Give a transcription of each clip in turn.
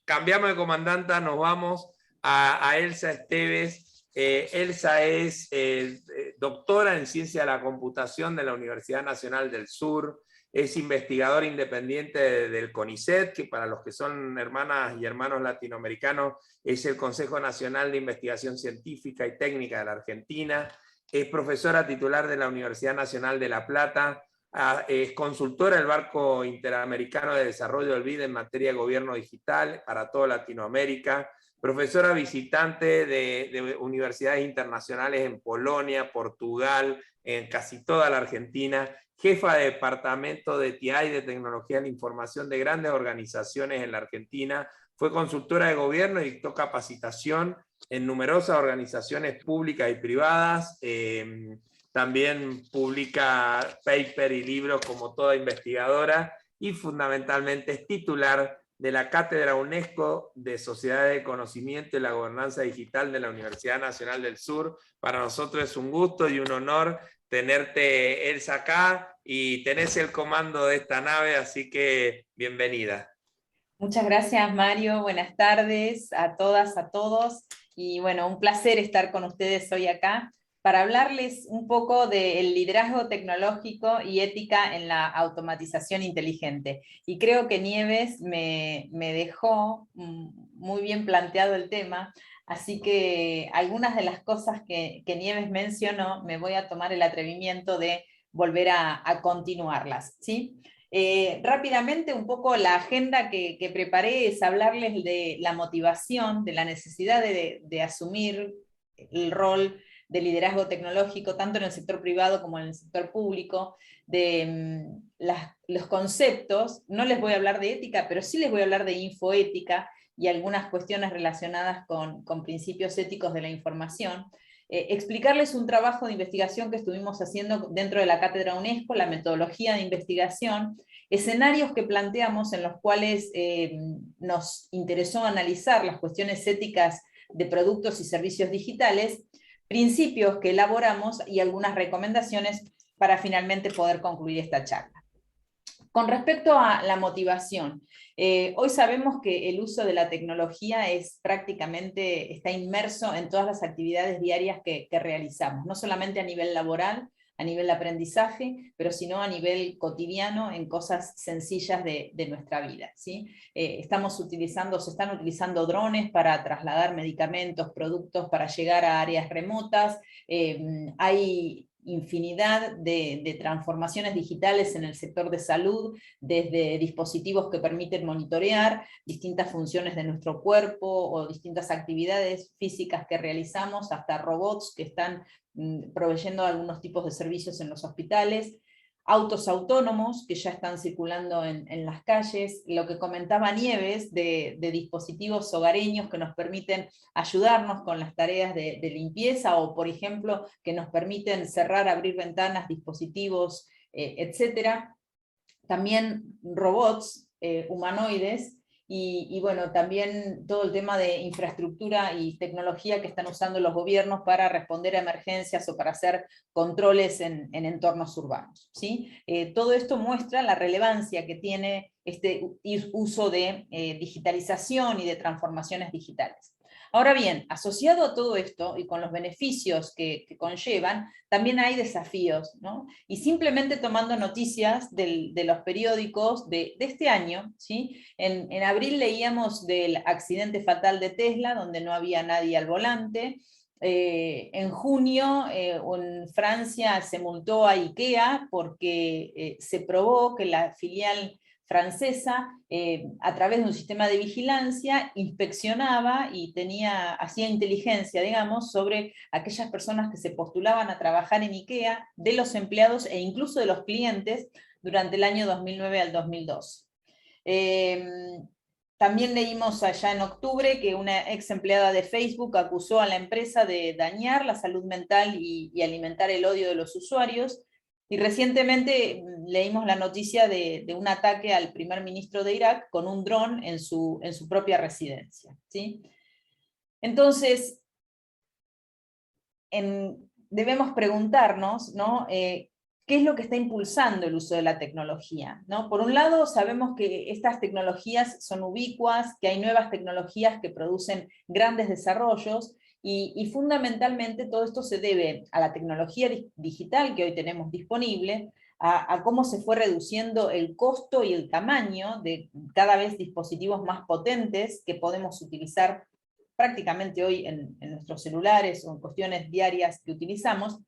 cambiamos de comandanta, nos vamos a Elsa Esteves. Elsa es doctora en Ciencia de la Computación de la Universidad Nacional del Sur, es investigadora independiente del CONICET, que para los que son hermanas y hermanos latinoamericanos es el Consejo Nacional de Investigación Científica y Técnica de la Argentina, es profesora titular de la Universidad Nacional de La Plata, es consultora del Banco Interamericano de Desarrollo del BID en materia de gobierno digital para toda Latinoamérica, profesora visitante de universidades internacionales en Polonia, Portugal, en casi toda la Argentina, jefa de departamento de TI de Tecnología de la Información de grandes organizaciones en la Argentina, fue consultora de gobierno y dictó capacitación en numerosas organizaciones públicas y privadas. También publica paper y libros como toda investigadora y fundamentalmente es titular de la Cátedra UNESCO de Sociedades de Conocimiento y la Gobernanza Digital de la Universidad Nacional del Sur. Para nosotros es un gusto y un honor tenerte, Elsa, acá, y tenés el comando de esta nave, así que bienvenida. Muchas gracias, Mario. Buenas tardes a todas, a todos. Y bueno, un placer estar con ustedes hoy acá para hablarles un poco del liderazgo tecnológico y ética en la automatización inteligente. Y creo que Nieves me dejó muy bien planteado el tema, así que algunas de las cosas que Nieves mencionó me voy a tomar el atrevimiento de volver a continuarlas, ¿sí? Rápidamente, un poco la agenda que preparé es hablarles de la motivación, de la necesidad de asumir el rol de liderazgo tecnológico, tanto en el sector privado como en el sector público, de los conceptos. No les voy a hablar de ética, pero sí les voy a hablar de infoética y algunas cuestiones relacionadas con principios éticos de la información. Explicarles un trabajo de investigación que estuvimos haciendo dentro de la Cátedra UNESCO, la metodología de investigación, escenarios que planteamos en los cuales nos interesó analizar las cuestiones éticas de productos y servicios digitales, principios que elaboramos y algunas recomendaciones para finalmente poder concluir esta charla. Con respecto a la motivación, hoy sabemos que el uso de la tecnología está inmerso en todas las actividades diarias que realizamos, no solamente a nivel laboral, a nivel de aprendizaje, pero sino a nivel cotidiano en cosas sencillas de nuestra vida, ¿sí? Se están utilizando drones para trasladar medicamentos, productos para llegar a áreas remotas, hay infinidad de transformaciones digitales en el sector de salud, desde dispositivos que permiten monitorear distintas funciones de nuestro cuerpo o distintas actividades físicas que realizamos, hasta robots que están proveyendo algunos tipos de servicios en los hospitales, autos autónomos que ya están circulando en las calles, lo que comentaba Nieves de dispositivos hogareños que nos permiten ayudarnos con las tareas de limpieza, o por ejemplo, que nos permiten cerrar, abrir ventanas, dispositivos, etcétera. También robots humanoides, y bueno, también todo el tema de infraestructura y tecnología que están usando los gobiernos para responder a emergencias o para hacer controles en entornos urbanos, ¿sí? Todo esto muestra la relevancia que tiene este uso de digitalización y de transformaciones digitales. Ahora bien, asociado a todo esto y con los beneficios que conllevan, también hay desafíos, ¿no? Y simplemente tomando noticias de los periódicos de este año, ¿sí? En abril leíamos del accidente fatal de Tesla, donde no había nadie al volante. En junio, en Francia se multó a IKEA porque se probó que la filial francesa, a través de un sistema de vigilancia, inspeccionaba y hacía inteligencia, digamos, sobre aquellas personas que se postulaban a trabajar en IKEA, de los empleados e incluso de los clientes durante el año 2009 al 2012. También leímos allá en octubre que una ex empleada de Facebook acusó a la empresa de dañar la salud mental y alimentar el odio de los usuarios. Y recientemente leímos la noticia de un ataque al primer ministro de Irak con un dron en su propia residencia, ¿sí? Entonces, debemos preguntarnos, ¿no? ¿qué es lo que está impulsando el uso de la tecnología? ¿No? Por un lado, sabemos que estas tecnologías son ubicuas, que hay nuevas tecnologías que producen grandes desarrollos, y fundamentalmente todo esto se debe a la tecnología digital que hoy tenemos disponible, a cómo se fue reduciendo el costo y el tamaño de cada vez dispositivos más potentes que podemos utilizar prácticamente hoy en nuestros celulares o en cuestiones diarias que utilizamos,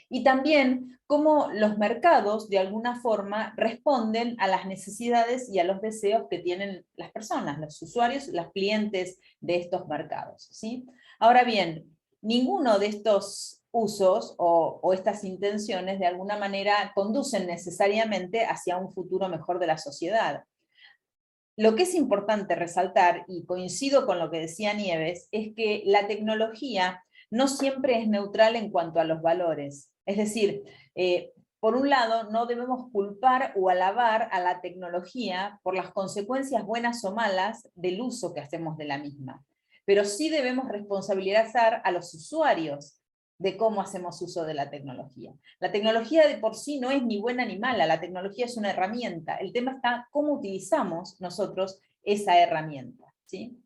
y también cómo los mercados de alguna forma responden a las necesidades y a los deseos que tienen las personas, los usuarios, los clientes de estos mercados, ¿sí? Ahora bien, ninguno de estos usos o estas intenciones de alguna manera conducen necesariamente hacia un futuro mejor de la sociedad. Lo que es importante resaltar, y coincido con lo que decía Nieves, es que la tecnología no siempre es neutral en cuanto a los valores. Es decir, por un lado, no debemos culpar o alabar a la tecnología por las consecuencias buenas o malas del uso que hacemos de la misma. Pero sí debemos responsabilizar a los usuarios de cómo hacemos uso de la tecnología. La tecnología de por sí no es ni buena ni mala, la tecnología es una herramienta. El tema está cómo utilizamos nosotros esa herramienta, ¿sí?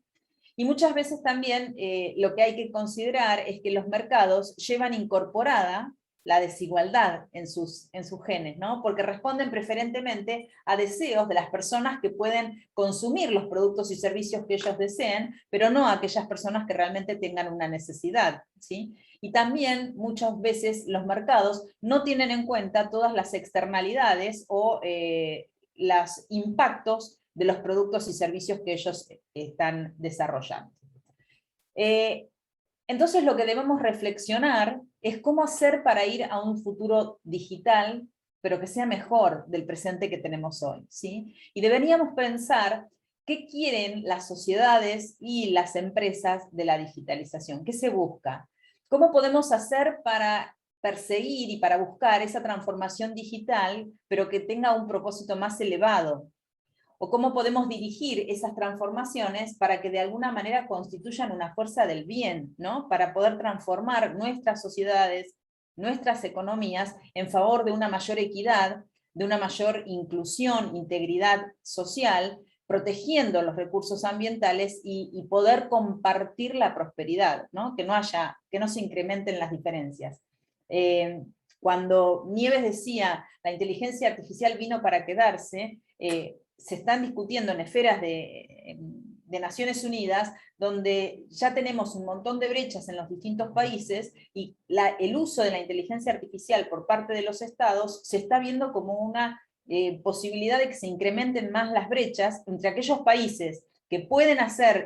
Y muchas veces también lo que hay que considerar es que los mercados llevan incorporada la desigualdad en sus genes, ¿no? Porque responden preferentemente a deseos de las personas que pueden consumir los productos y servicios que ellos deseen, pero no a aquellas personas que realmente tengan una necesidad, ¿sí? Y también muchas veces los mercados no tienen en cuenta todas las externalidades o los impactos de los productos y servicios que ellos están desarrollando. Entonces lo que debemos reflexionar es cómo hacer para ir a un futuro digital, pero que sea mejor del presente que tenemos hoy, ¿sí? Y deberíamos pensar qué quieren las sociedades y las empresas de la digitalización, qué se busca, cómo podemos hacer para perseguir y para buscar esa transformación digital, pero que tenga un propósito más elevado, o cómo podemos dirigir esas transformaciones para que de alguna manera constituyan una fuerza del bien, ¿no? Para poder transformar nuestras sociedades, nuestras economías, en favor de una mayor equidad, de una mayor inclusión, integridad social, protegiendo los recursos ambientales y poder compartir la prosperidad, ¿no? Que no se incrementen las diferencias. Cuando Nieves decía, la inteligencia artificial vino para quedarse, se están discutiendo en esferas de Naciones Unidas, donde ya tenemos un montón de brechas en los distintos países, y el uso de la inteligencia artificial por parte de los estados se está viendo como una posibilidad de que se incrementen más las brechas entre aquellos países que pueden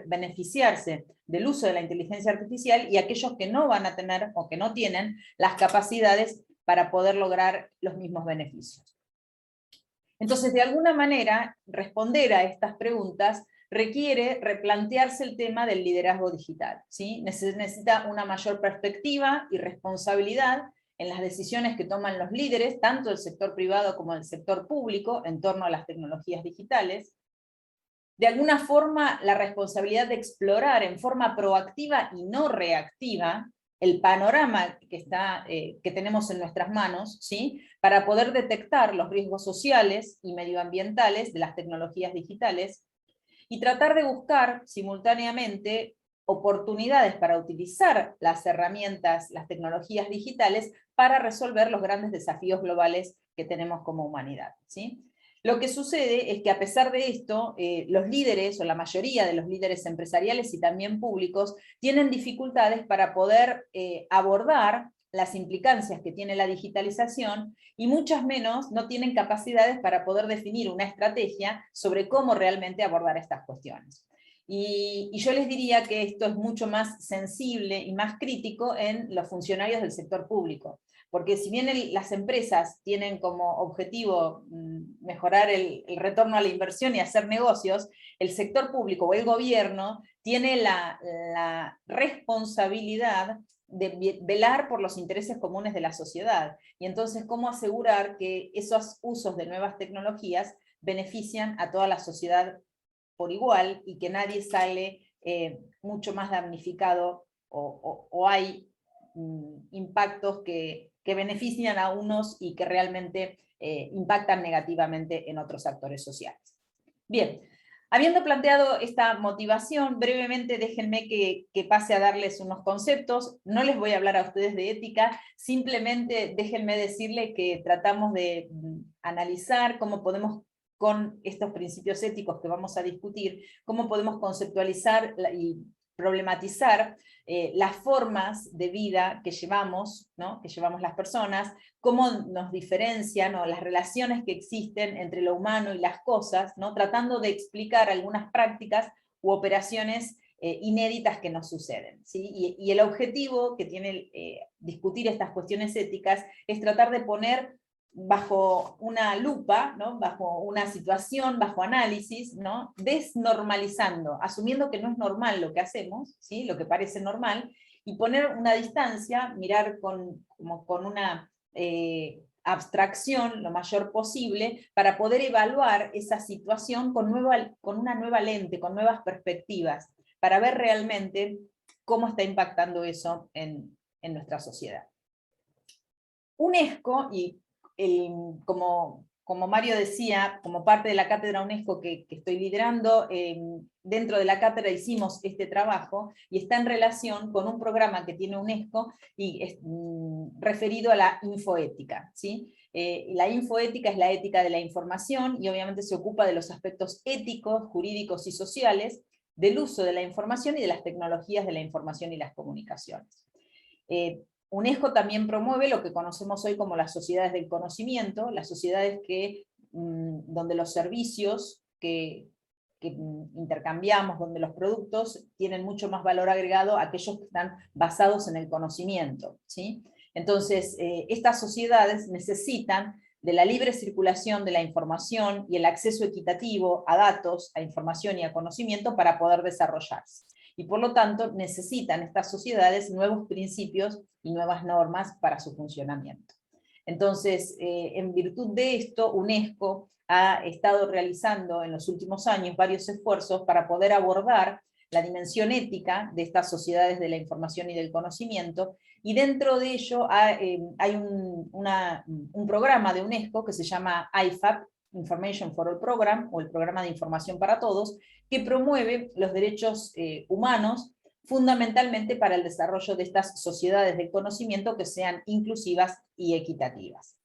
beneficiarse del uso de la inteligencia artificial y aquellos que no van a tener o que no tienen las capacidades para poder lograr los mismos beneficios. Entonces, de alguna manera, responder a estas preguntas requiere replantearse el tema del liderazgo digital, ¿sí? Necesita una mayor perspectiva y responsabilidad en las decisiones que toman los líderes, tanto del sector privado como del sector público, en torno a las tecnologías digitales. De alguna forma, la responsabilidad de explorar en forma proactiva y no reactiva el panorama que tenemos en nuestras manos, ¿sí? Para poder detectar los riesgos sociales y medioambientales de las tecnologías digitales, y tratar de buscar simultáneamente oportunidades para utilizar las herramientas, las tecnologías digitales, para resolver los grandes desafíos globales que tenemos como humanidad, ¿sí? Lo que sucede es que a pesar de esto, los líderes, o la mayoría de los líderes empresariales y también públicos, tienen dificultades para poder abordar las implicancias que tiene la digitalización, y muchas menos no tienen capacidades para poder definir una estrategia sobre cómo realmente abordar estas cuestiones. Y yo les diría que esto es mucho más sensible y más crítico en los funcionarios del sector público. Porque si bien las empresas tienen como objetivo mejorar el retorno a la inversión y hacer negocios, el sector público o el gobierno tiene la responsabilidad de velar por los intereses comunes de la sociedad. Y entonces, ¿cómo asegurar que esos usos de nuevas tecnologías benefician a toda la sociedad por igual, y que nadie sale mucho más damnificado o hay impactos que benefician a unos y que realmente impactan negativamente en otros actores sociales. Bien, habiendo planteado esta motivación, brevemente déjenme que pase a darles unos conceptos. No les voy a hablar a ustedes de ética, simplemente déjenme decirles que tratamos de analizar cómo podemos, con estos principios éticos que vamos a discutir, cómo podemos conceptualizar y problematizar las formas de vida que llevamos, ¿no? Que llevamos las personas, cómo nos diferencian, ¿no? Las relaciones que existen entre lo humano y las cosas, ¿no? Tratando de explicar algunas prácticas u operaciones inéditas que nos suceden, ¿sí? Y el objetivo que tiene discutir estas cuestiones éticas es tratar de poner bajo una lupa, ¿no? Bajo una situación, bajo análisis, ¿no? Desnormalizando, asumiendo que no es normal lo que hacemos, ¿sí? Lo que parece normal, y poner una distancia, mirar como con una abstracción lo mayor posible, para poder evaluar esa situación con una nueva lente, con nuevas perspectivas, para ver realmente cómo está impactando eso en nuestra sociedad. UNESCO, y como Mario decía, como parte de la cátedra UNESCO que estoy liderando, dentro de la cátedra hicimos este trabajo, y está en relación con un programa que tiene UNESCO, y es referido a la infoética, ¿sí? La infoética es la ética de la información, y obviamente se ocupa de los aspectos éticos, jurídicos y sociales, del uso de la información y de las tecnologías de la información y las comunicaciones. UNESCO también promueve lo que conocemos hoy como las sociedades del conocimiento, las sociedades donde los servicios que intercambiamos, donde los productos tienen mucho más valor agregado a aquellos que están basados en el conocimiento, ¿sí? Entonces, estas sociedades necesitan de la libre circulación de la información y el acceso equitativo a datos, a información y a conocimiento para poder desarrollarse. Y por lo tanto necesitan estas sociedades nuevos principios y nuevas normas para su funcionamiento. Entonces, en virtud de esto, UNESCO ha estado realizando en los últimos años varios esfuerzos para poder abordar la dimensión ética de estas sociedades de la información y del conocimiento, y dentro de ello hay un programa de UNESCO que se llama IFAP, Information for All Program, o el Programa de Información para Todos, que promueve los derechos humanos, fundamentalmente para el desarrollo de estas sociedades del conocimiento que sean inclusivas y equitativas.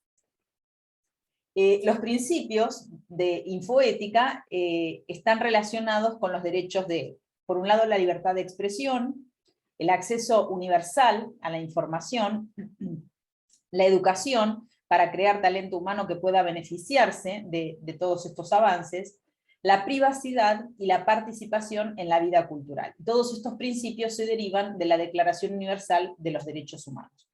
Los principios de infoética están relacionados con los derechos de, por un lado, la libertad de expresión, el acceso universal a la información, la educación para crear talento humano que pueda beneficiarse de todos estos avances, la privacidad y la participación en la vida cultural. Todos estos principios se derivan de la Declaración Universal de los Derechos Humanos.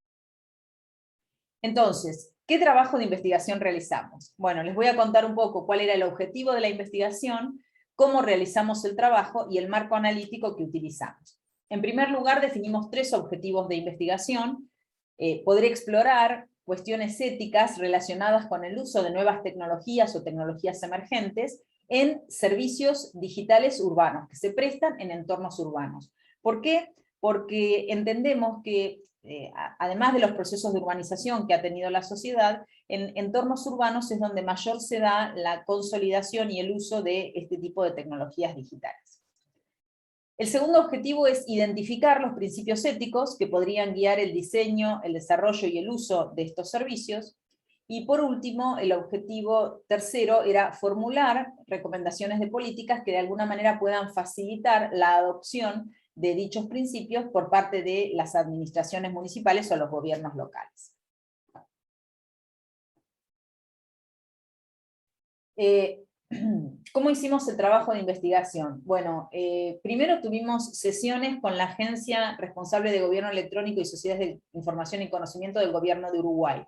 Entonces, ¿qué trabajo de investigación realizamos? Bueno, les voy a contar un poco cuál era el objetivo de la investigación, cómo realizamos el trabajo y el marco analítico que utilizamos. En primer lugar, definimos 3 objetivos de investigación: poder explorar cuestiones éticas relacionadas con el uso de nuevas tecnologías o tecnologías emergentes en servicios digitales urbanos, que se prestan en entornos urbanos. ¿Por qué? Porque entendemos que, además de los procesos de urbanización que ha tenido la sociedad, en entornos urbanos es donde mayor se da la consolidación y el uso de este tipo de tecnologías digitales. El segundo objetivo es identificar los principios éticos que podrían guiar el diseño, el desarrollo y el uso de estos servicios. Y por último, el objetivo tercero era formular recomendaciones de políticas que de alguna manera puedan facilitar la adopción de dichos principios por parte de las administraciones municipales o los gobiernos locales. ¿Cómo hicimos el trabajo de investigación? Bueno, primero tuvimos sesiones con la Agencia Responsable de Gobierno Electrónico y Sociedades de Información y Conocimiento del Gobierno de Uruguay.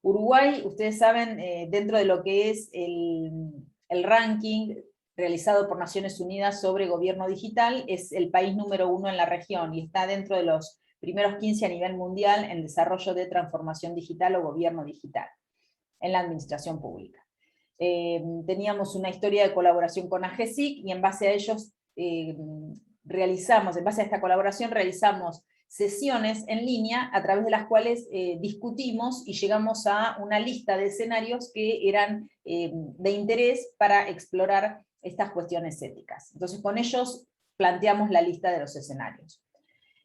Uruguay, ustedes saben, dentro de lo que es el ranking realizado por Naciones Unidas sobre gobierno digital, es el país número 1 en la región, y está dentro de los primeros 15 a nivel mundial en desarrollo de transformación digital o gobierno digital en la administración pública. Teníamos una historia de colaboración con AGESIC, y en base a ellos en base a esta colaboración realizamos sesiones en línea a través de las cuales discutimos y llegamos a una lista de escenarios que eran de interés para explorar estas cuestiones éticas. Entonces con ellos planteamos la lista de los escenarios.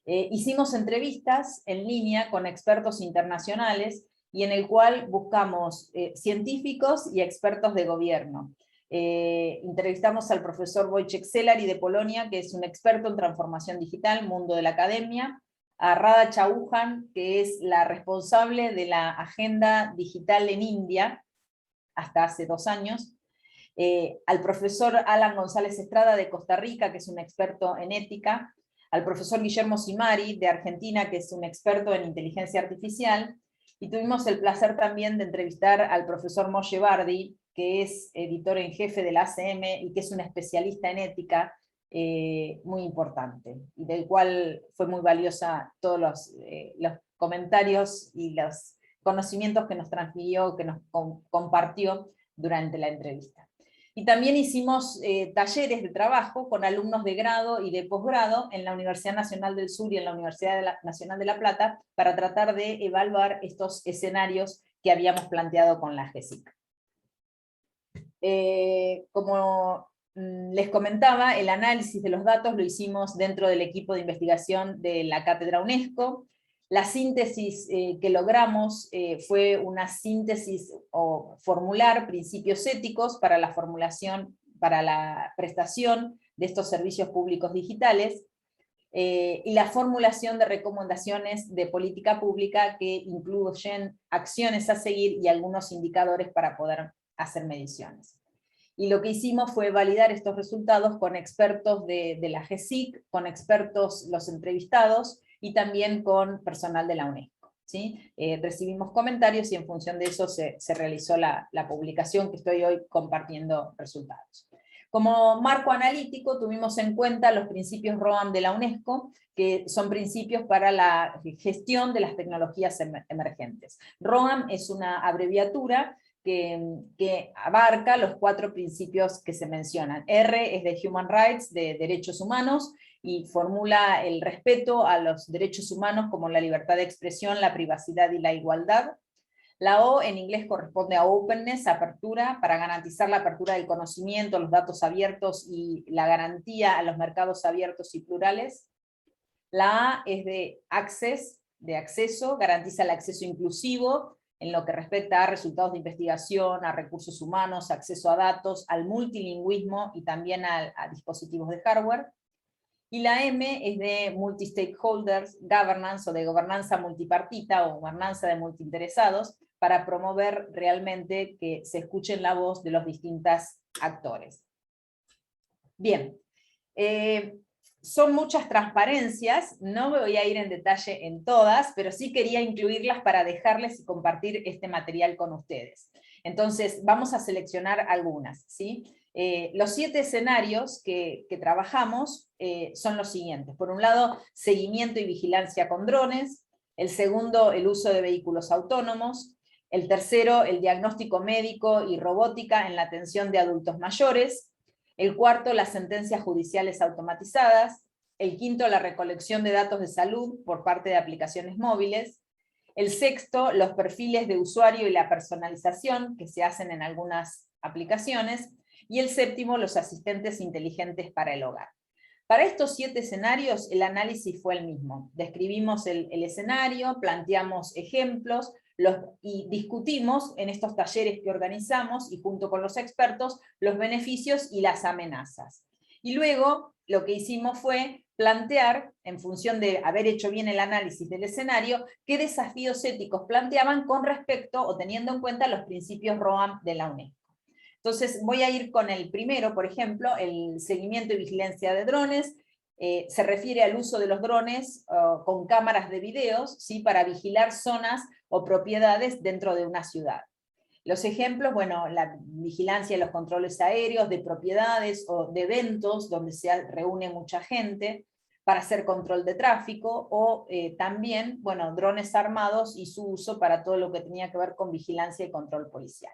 Hicimos entrevistas en línea con expertos internacionales y en el cual buscamos científicos y expertos de gobierno. Entrevistamos al profesor Wojciech Celari de Polonia, que es un experto en transformación digital, mundo de la academia, a Radha Chauhan, que es la responsable de la agenda digital en India, hasta hace 2 años, al profesor Alan González Estrada de Costa Rica, que es un experto en ética, al profesor Guillermo Simari de Argentina, que es un experto en inteligencia artificial, y tuvimos el placer también de entrevistar al profesor Moshe Bardi, que es editor en jefe de la ACM y que es un especialista en ética muy importante, y del cual fue muy valiosa todos los comentarios y los conocimientos que nos transmitió, que nos compartió durante la entrevista. Y también hicimos talleres de trabajo con alumnos de grado y de posgrado en la Universidad Nacional del Sur y en la Universidad Nacional de La Plata para tratar de evaluar estos escenarios que habíamos planteado con la GESIC. Como les comentaba, el análisis de los datos lo hicimos dentro del equipo de investigación de la Cátedra UNESCO. La síntesis que logramos fue una síntesis o formular principios éticos para la formulación, para la prestación de estos servicios públicos digitales, y la formulación de recomendaciones de política pública que incluyen acciones a seguir y algunos indicadores para poder hacer mediciones. Y lo que hicimos fue validar estos resultados con expertos de la GESIC, con expertos los entrevistados, y también con personal de la UNESCO. ¿Sí? Recibimos comentarios y en función de eso se realizó la publicación que estoy hoy compartiendo resultados. Como marco analítico tuvimos en cuenta los principios ROAM de la UNESCO, que son principios para la gestión de las tecnologías emergentes. ROAM es una abreviatura que abarca los 4 principios que se mencionan. R es de Human Rights, de derechos humanos, y formula el respeto a los derechos humanos como la libertad de expresión, la privacidad y la igualdad. La O en inglés corresponde a openness, apertura, para garantizar la apertura del conocimiento, los datos abiertos y la garantía a los mercados abiertos y plurales. La A es de access, de acceso, garantiza el acceso inclusivo en lo que respecta a resultados de investigación, a recursos humanos, acceso a datos, al multilingüismo y también a dispositivos de hardware. Y la M es de multi-stakeholders governance, o de gobernanza multipartita o gobernanza de multiinteresados, para promover realmente que se escuchen la voz de los distintos actores. Bien, son muchas transparencias, no me voy a ir en detalle en todas, pero sí quería incluirlas para dejarles y compartir este material con ustedes. Entonces, vamos a seleccionar algunas, ¿sí? Los 7 escenarios que trabajamos son los siguientes. Por un lado, seguimiento y vigilancia con drones. El segundo, el uso de vehículos autónomos. El tercero, el diagnóstico médico y robótica en la atención de adultos mayores. El cuarto, las sentencias judiciales automatizadas. El quinto, la recolección de datos de salud por parte de aplicaciones móviles. El sexto, los perfiles de usuario y la personalización que se hacen en algunas aplicaciones. Y el séptimo, los asistentes inteligentes para el hogar. Para estos 7 escenarios, el análisis fue el mismo. Describimos el escenario, planteamos ejemplos, y discutimos en estos talleres que organizamos, y junto con los expertos, los beneficios y las amenazas. Y luego, lo que hicimos fue plantear, en función de haber hecho bien el análisis del escenario, qué desafíos éticos planteaban con respecto o teniendo en cuenta los principios ROAM de la UNESCO. Entonces voy a ir con el primero, por ejemplo, el seguimiento y vigilancia de drones. Se refiere al uso de los drones con cámaras de videos, ¿sí? Para vigilar zonas o propiedades dentro de una ciudad. Los ejemplos, bueno, la vigilancia de los controles aéreos, de propiedades o de eventos donde se reúne mucha gente para hacer control de tráfico, o también, bueno, drones armados y su uso para todo lo que tenía que ver con vigilancia y control policial.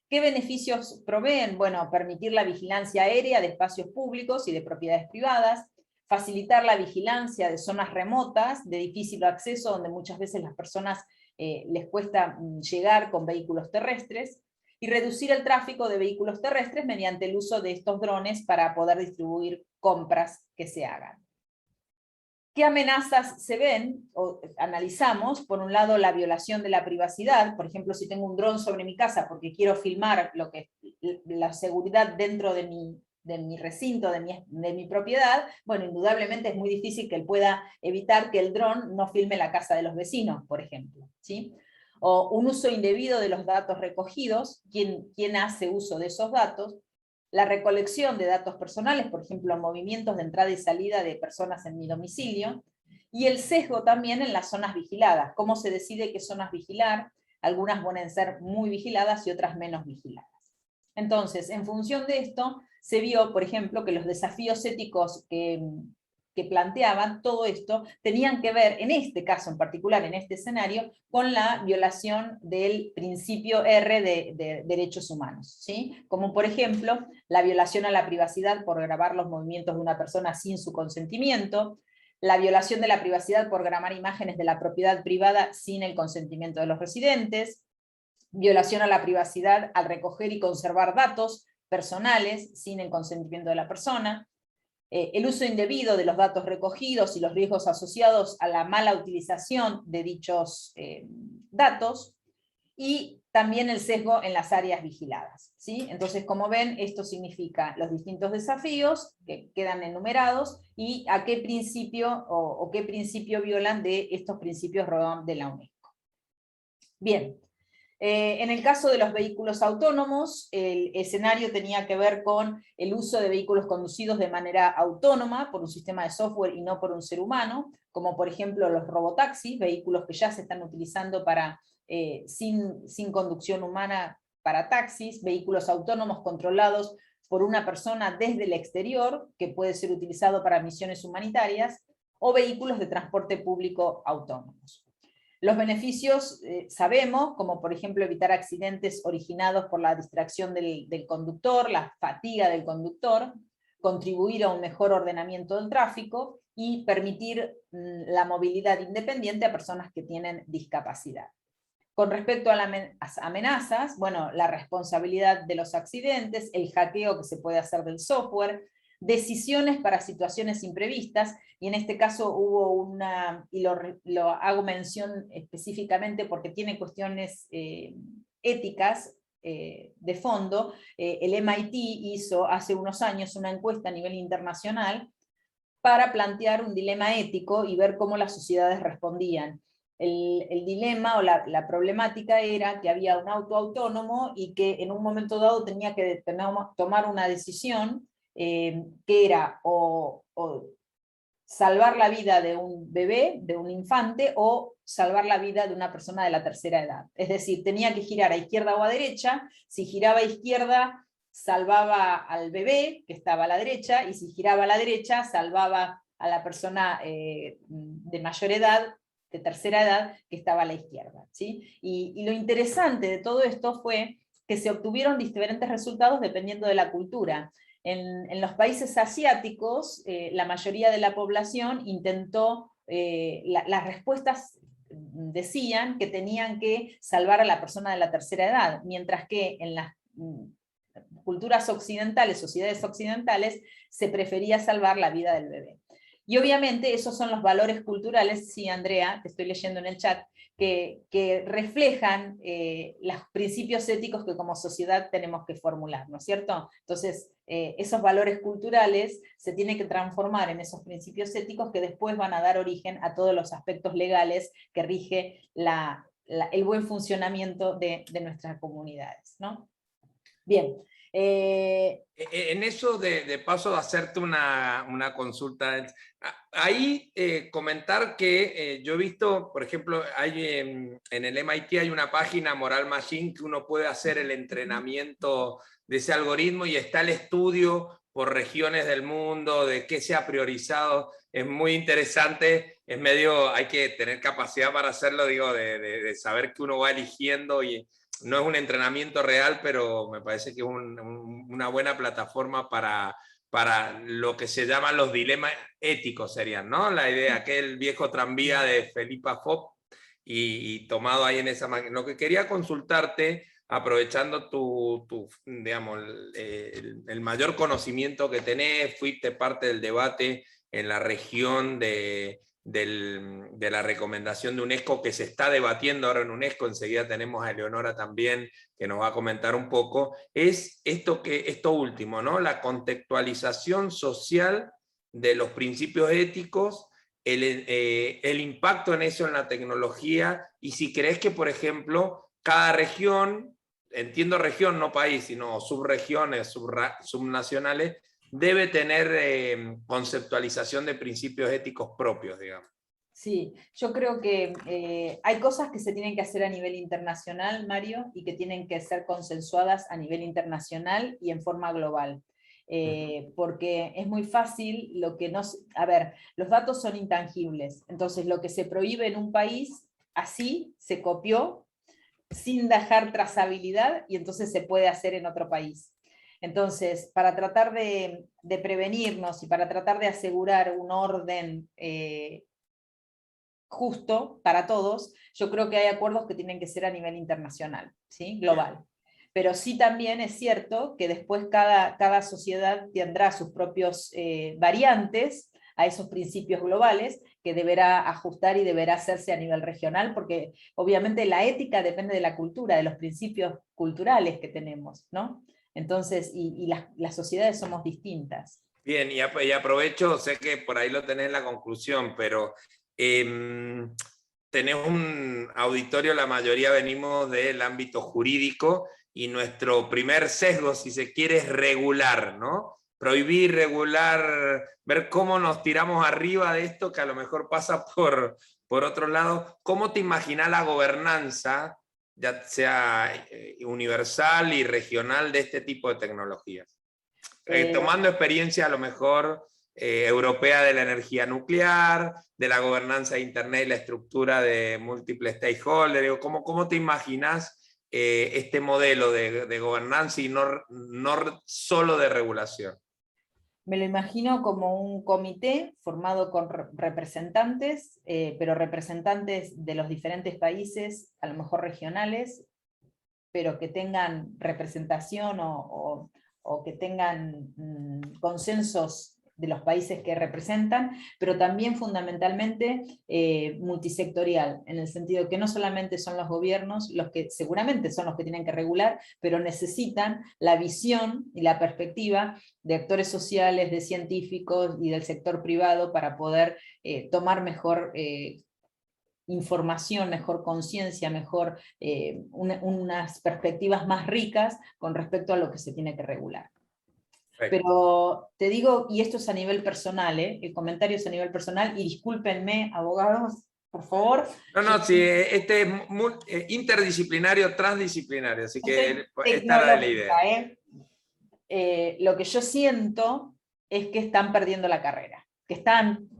¿Qué beneficios proveen? Bueno, permitir la vigilancia aérea de espacios públicos y de propiedades privadas, facilitar la vigilancia de zonas remotas, de difícil acceso, donde muchas veces las personas les cuesta llegar con vehículos terrestres, y reducir el tráfico de vehículos terrestres mediante el uso de estos drones para poder distribuir compras que se hagan. ¿Qué amenazas se ven o analizamos? Por un lado, la violación de la privacidad. Por ejemplo, si tengo un dron sobre mi casa porque quiero filmar la seguridad dentro de mi recinto, de mi propiedad, bueno, indudablemente es muy difícil que él pueda evitar que el dron no filme la casa de los vecinos, por ejemplo, ¿sí? O un uso indebido de los datos recogidos. ¿Quién hace uso de esos datos? La recolección de datos personales, por ejemplo, movimientos de entrada y salida de personas en mi domicilio, y el sesgo también en las zonas vigiladas. ¿Cómo se decide qué zonas vigilar? Algunas pueden ser muy vigiladas y otras menos vigiladas. Entonces, en función de esto, se vio, por ejemplo, que los desafíos éticos que planteaban todo esto tenían que ver, en este caso en particular, en este escenario, con la violación del principio R de derechos humanos, ¿sí? Como por ejemplo, la violación a la privacidad por grabar los movimientos de una persona sin su consentimiento, la violación de la privacidad por grabar imágenes de la propiedad privada sin el consentimiento de los residentes, violación a la privacidad al recoger y conservar datos personales sin el consentimiento de la persona, el uso indebido de los datos recogidos y los riesgos asociados a la mala utilización de dichos datos, y también el sesgo en las áreas vigiladas, ¿sí? Entonces, como ven, esto significa los distintos desafíos que quedan enumerados y a qué principio o qué principio violan de estos principios ROAM de la UNESCO. Bien. En el caso de los vehículos autónomos, el escenario tenía que ver con el uso de vehículos conducidos de manera autónoma por un sistema de software y no por un ser humano, como por ejemplo los robotaxis, vehículos que ya se están utilizando sin conducción humana para taxis, vehículos autónomos controlados por una persona desde el exterior, que puede ser utilizado para misiones humanitarias, o vehículos de transporte público autónomos. Los beneficios sabemos, como por ejemplo evitar accidentes originados por la distracción del conductor, la fatiga del conductor, contribuir a un mejor ordenamiento del tráfico y permitir la movilidad independiente a personas que tienen discapacidad. Con respecto a las amenazas, bueno, la responsabilidad de los accidentes, el hackeo que se puede hacer del software, decisiones para situaciones imprevistas, y en este caso hubo y lo hago mención específicamente porque tiene cuestiones éticas de fondo. El MIT hizo hace unos años una encuesta a nivel internacional para plantear un dilema ético y ver cómo las sociedades respondían. El dilema o la problemática era que había un auto autónomo y que en un momento dado tenía que tomar una decisión que era o salvar la vida de un bebé, de un infante, o salvar la vida de una persona de la tercera edad. Es decir, tenía que girar a izquierda o a derecha. Si giraba a izquierda, salvaba al bebé, que estaba a la derecha, y si giraba a la derecha, salvaba a la persona de mayor edad, de tercera edad, que estaba a la izquierda, ¿sí? Y lo interesante de todo esto fue que se obtuvieron diferentes resultados dependiendo de la cultura. En los países asiáticos, la mayoría de la población intentó, las respuestas decían que tenían que salvar a la persona de la tercera edad, mientras que en las culturas occidentales, sociedades occidentales, se prefería salvar la vida del bebé. Y obviamente esos son los valores culturales, sí, Andrea, te estoy leyendo en el chat, que reflejan los principios éticos que como sociedad tenemos que formular, ¿no es cierto? Entonces, esos valores culturales se tienen que transformar en esos principios éticos que después van a dar origen a todos los aspectos legales que rige el buen funcionamiento de nuestras comunidades, ¿no? Bien. En eso de paso de hacerte una consulta, ahí comentar que yo he visto, por ejemplo, hay en el MIT hay una página Moral Machine que uno puede hacer el entrenamiento de ese algoritmo y está el estudio por regiones del mundo, de qué se ha priorizado. Es muy interesante, es medio, hay que tener capacidad para hacerlo, digo, de saber que uno va eligiendo y no es un entrenamiento real, pero me parece que es una buena plataforma para para lo que se llaman los dilemas éticos serían, ¿no? La idea, aquel viejo tranvía de Felipa Fopp y tomado ahí en esa máquina. Lo que quería consultarte, aprovechando digamos, el mayor conocimiento que tenés, fuiste parte del debate en la región de la recomendación de UNESCO que se está debatiendo ahora en UNESCO, enseguida tenemos a Eleonora también que nos va a comentar un poco, es esto último, ¿no? La contextualización social de los principios éticos, el impacto en eso en la tecnología, y si crees que, por ejemplo, cada región, entiendo región, no país, sino subregiones, subnacionales, debe tener conceptualización de principios éticos propios, digamos. Sí, yo creo que hay cosas que se tienen que hacer a nivel internacional, Mario, y que tienen que ser consensuadas a nivel internacional y en forma global. Porque es muy fácil lo que no... A ver, los datos son intangibles, entonces lo que se prohíbe en un país, así se copió, sin dejar trazabilidad, y entonces se puede hacer en otro país. Entonces, para tratar de prevenirnos y para tratar de asegurar un orden justo para todos, yo creo que hay acuerdos que tienen que ser a nivel internacional, ¿sí? Global. Pero sí también es cierto que después cada sociedad tendrá sus propios variantes a esos principios globales que deberá ajustar y deberá hacerse a nivel regional, porque obviamente la ética depende de la cultura, de los principios culturales que tenemos, ¿no? Entonces, las sociedades somos distintas. Bien, y aprovecho, sé que por ahí lo tenés en la conclusión, pero tenés un auditorio, la mayoría venimos del ámbito jurídico, y nuestro primer sesgo, si se quiere, es regular, ¿no? Prohibir, regular, ver cómo nos tiramos arriba de esto, que a lo mejor pasa por otro lado. ¿Cómo te imaginás la gobernanza, ya sea universal y regional, de este tipo de tecnologías? Tomando experiencia a lo mejor europea de la energía nuclear, de la gobernanza de Internet y la estructura de múltiples stakeholders. ¿Cómo te imaginas este modelo de gobernanza y no solo de regulación? Me lo imagino como un comité formado con representantes, pero representantes de los diferentes países, a lo mejor regionales, pero que tengan representación o que tengan consensos de los países que representan, pero también fundamentalmente multisectorial, en el sentido que no solamente son los gobiernos los que seguramente son los que tienen que regular, pero necesitan la visión y la perspectiva de actores sociales, de científicos y del sector privado para poder tomar mejor información, mejor conciencia, mejor unas perspectivas más ricas con respecto a lo que se tiene que regular. Pero te digo, y esto es a nivel personal, el comentario es a nivel personal, y discúlpenme, abogados, por favor. No, sí, este es interdisciplinario, transdisciplinario, así que esta era la idea. Lo que yo siento es que están perdiendo la carrera, que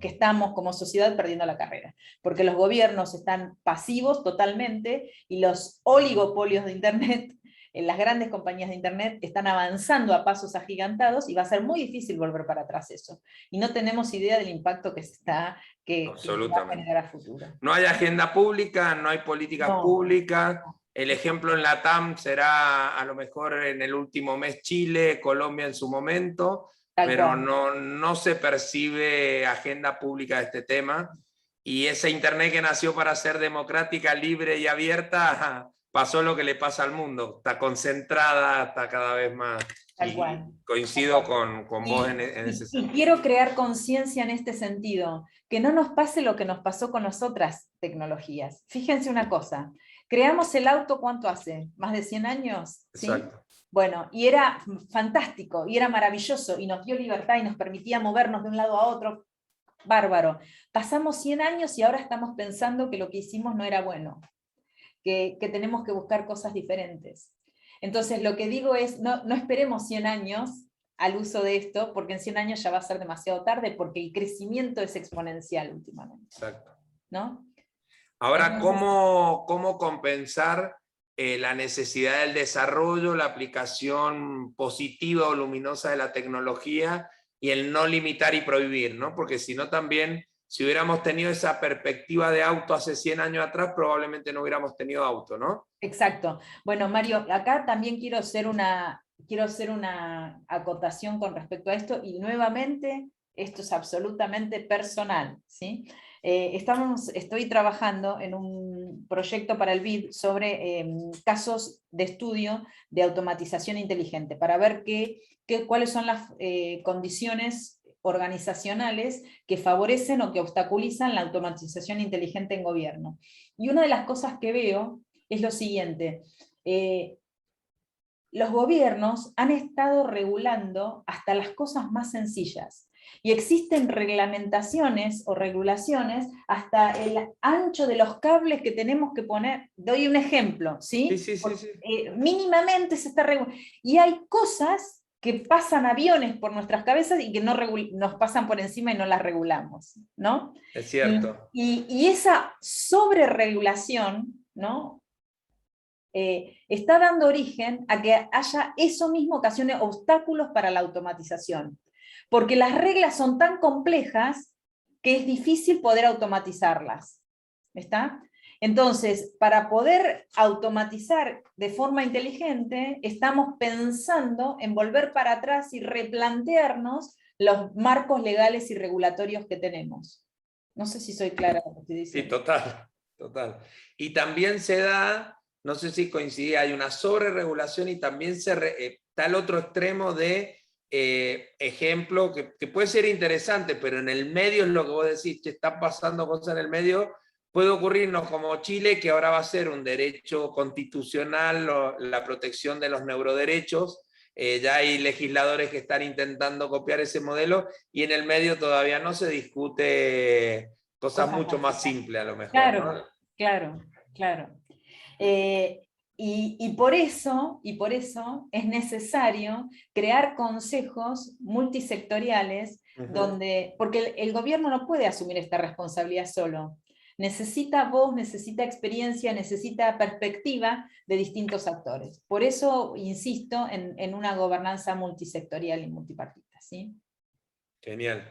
estamos como sociedad perdiendo la carrera, porque los gobiernos están pasivos totalmente, y los oligopolios de Internet, las grandes compañías de Internet, están avanzando a pasos agigantados, y va a ser muy difícil volver para atrás eso. Y no tenemos idea del impacto que va a generar a futuro. No hay agenda pública, no hay políticas públicas. El ejemplo en la TAM será a lo mejor en el último mes Chile, Colombia en su momento, pero no se percibe agenda pública de este tema. Y esa Internet que nació para ser democrática, libre y abierta, pasó lo que le pasa al mundo. Está concentrada, está cada vez más. Coincido con vos en ese sentido. Y quiero crear conciencia en este sentido, que no nos pase lo que nos pasó con las otras tecnologías. Fíjense una cosa, creamos el auto, ¿cuánto hace? ¿Más de 100 años? ¿Sí? Exacto. Bueno, y era fantástico, y era maravilloso, y nos dio libertad, y nos permitía movernos de un lado a otro. Bárbaro. Pasamos 100 años y ahora estamos pensando que lo que hicimos no era bueno, que tenemos que buscar cosas diferentes. Entonces lo que digo es, no esperemos 100 años al uso de esto, porque en 100 años ya va a ser demasiado tarde, porque el crecimiento es exponencial últimamente. Exacto. ¿No? Ahora, entonces, ¿cómo compensar la necesidad del desarrollo, la aplicación positiva o luminosa de la tecnología y el no limitar y prohibir, ¿no? Porque si no también, si hubiéramos tenido esa perspectiva de auto hace 100 años atrás, probablemente no hubiéramos tenido auto, ¿no? Exacto. Bueno, Mario, acá también quiero hacer una acotación con respecto a esto, y nuevamente, esto es absolutamente personal, ¿sí? Estoy trabajando en un proyecto para el BID sobre casos de estudio de automatización inteligente, para ver cuáles son las condiciones organizacionales que favorecen o que obstaculizan la automatización inteligente en gobierno. Y una de las cosas que veo es lo siguiente: los gobiernos han estado regulando hasta las cosas más sencillas, y existen reglamentaciones o regulaciones hasta el ancho de los cables que tenemos que poner. Doy un ejemplo, ¿sí? Sí. Mínimamente se está regulando, y hay cosas que pasan aviones por nuestras cabezas y que nos pasan por encima y no las regulamos, ¿no? Es cierto. Y esa sobreregulación, ¿no? Está dando origen a que haya eso mismo ocasione obstáculos para la automatización, porque las reglas son tan complejas que es difícil poder automatizarlas. ¿Está? Entonces, para poder automatizar de forma inteligente, estamos pensando en volver para atrás y replantearnos los marcos legales y regulatorios que tenemos. No sé si soy clara con lo que estoy diciendo. Sí, total. Y también se da, no sé si coincide, hay una sobreregulación y también está el otro extremo de ejemplo que puede ser interesante, pero en el medio es lo que vos decís, que están pasando cosas en el medio. Puede ocurrirnos como Chile, que ahora va a ser un derecho constitucional la protección de los neuroderechos. Ya hay legisladores que están intentando copiar ese modelo, y en el medio todavía no se discute cosas mucho más simples a lo mejor, Claro, ¿no? claro. Y por eso es necesario crear consejos multisectoriales, porque el gobierno no puede asumir esta responsabilidad solo. Necesita voz, necesita experiencia, necesita perspectiva de distintos actores. Por eso insisto en una gobernanza multisectorial y multipartita, ¿sí? Genial.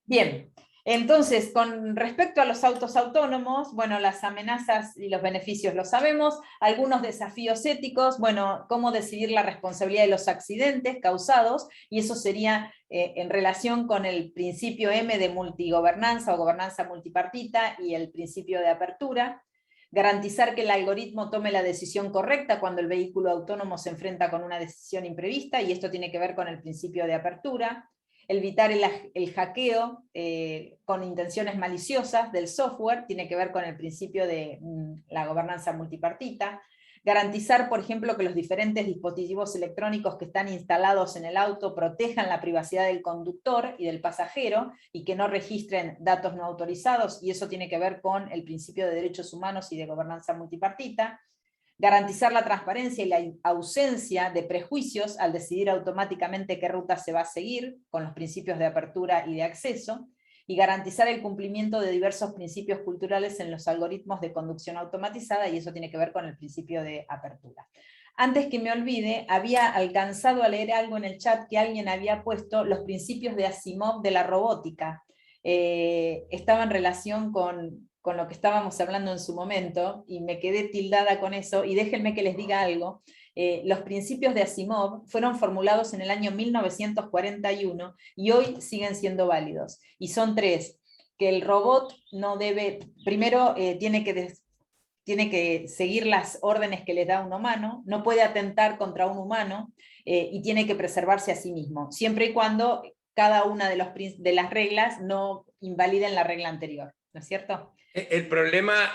Bien, entonces, con respecto a los autos autónomos, bueno, las amenazas y los beneficios los sabemos, algunos desafíos éticos, bueno, cómo decidir la responsabilidad de los accidentes causados, y eso sería en relación con el principio M de multigobernanza o gobernanza multipartita y el principio de apertura. Garantizar que el algoritmo tome la decisión correcta cuando el vehículo autónomo se enfrenta con una decisión imprevista, y esto tiene que ver con el principio de apertura. Evitar el hackeo con intenciones maliciosas del software, tiene que ver con el principio de la gobernanza multipartita. Garantizar, por ejemplo, que los diferentes dispositivos electrónicos que están instalados en el auto protejan la privacidad del conductor y del pasajero, y que no registren datos no autorizados, y eso tiene que ver con el principio de derechos humanos y de gobernanza multipartita. Garantizar la transparencia y la ausencia de prejuicios al decidir automáticamente qué ruta se va a seguir, con los principios de apertura y de acceso, y garantizar el cumplimiento de diversos principios culturales en los algoritmos de conducción automatizada, y eso tiene que ver con el principio de apertura. Antes que me olvide, había alcanzado a leer algo en el chat que alguien había puesto, los principios de Asimov de la robótica. Estaba en relación con lo que estábamos hablando en su momento, y me quedé tildada con eso, y déjenme que les diga algo. Los principios de Asimov fueron formulados en el año 1941 y hoy siguen siendo válidos, y son tres: que el robot no debe, primero tiene que seguir las órdenes que le da un humano, no puede atentar contra un humano, y tiene que preservarse a sí mismo, siempre y cuando cada una de las reglas no invaliden la regla anterior, ¿no es cierto? El problema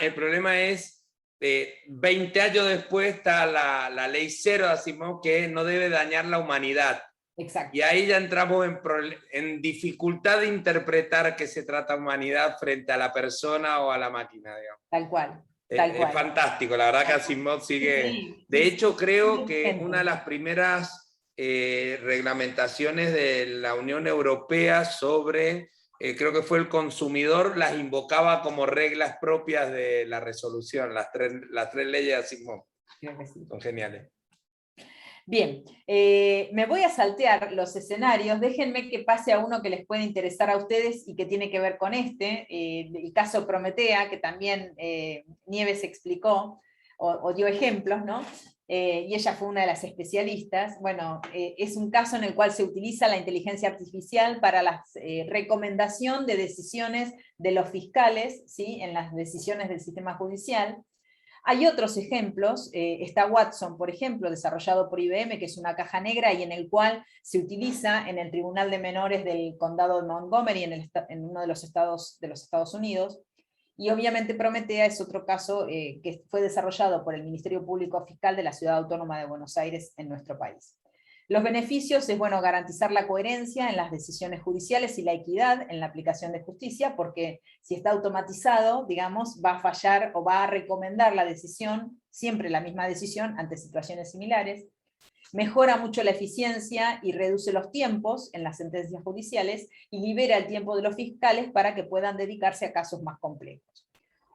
es, 20 años después está la ley 0 de Asimov, que no debe dañar la humanidad. Exacto. Y ahí ya entramos en dificultad de interpretar qué se trata humanidad frente a la persona o a la máquina, digamos. Tal cual. Es fantástico, la verdad que Asimov sigue... Sí, de hecho, creo sí, que una de las primeras reglamentaciones de la Unión Europea sobre... creo que fue el consumidor, las invocaba como reglas propias de la resolución, las tres leyes de Asimov. creo que sí. Son geniales. Bien, me voy a saltear los escenarios, déjenme que pase a uno que les puede interesar a ustedes y que tiene que ver con el caso Prometea, que también Nieves explicó o dio ejemplos, ¿no? Y ella fue una de las especialistas. Bueno, es un caso en el cual se utiliza la inteligencia artificial para la recomendación de decisiones de los fiscales, ¿sí? En las decisiones del sistema judicial. Hay otros ejemplos, está Watson, por ejemplo, desarrollado por IBM, que es una caja negra y en el cual se utiliza en el Tribunal de Menores del Condado de Montgomery, en uno de los Estados Unidos. Y obviamente Prometea es otro caso que fue desarrollado por el Ministerio Público Fiscal de la Ciudad Autónoma de Buenos Aires en nuestro país. Los beneficios es, bueno, garantizar la coherencia en las decisiones judiciales y la equidad en la aplicación de justicia, porque si está automatizado, digamos, va a fallar o va a recomendar la decisión, siempre la misma decisión, ante situaciones similares. Mejora mucho la eficiencia y reduce los tiempos en las sentencias judiciales y libera el tiempo de los fiscales para que puedan dedicarse a casos más complejos.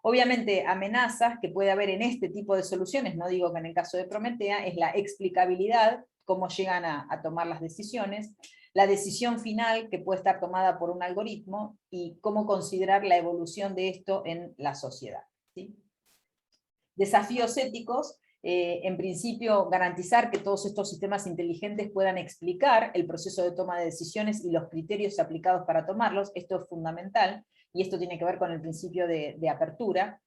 Obviamente, amenazas que puede haber en este tipo de soluciones, no digo que en el caso de Prometea, es la explicabilidad, cómo llegan a tomar las decisiones, la decisión final que puede estar tomada por un algoritmo y cómo considerar la evolución de esto en la sociedad, ¿sí? Desafíos éticos, en principio garantizar que todos estos sistemas inteligentes puedan explicar el proceso de toma de decisiones y los criterios aplicados para tomarlos, esto es fundamental, y esto tiene que ver con el principio de apertura.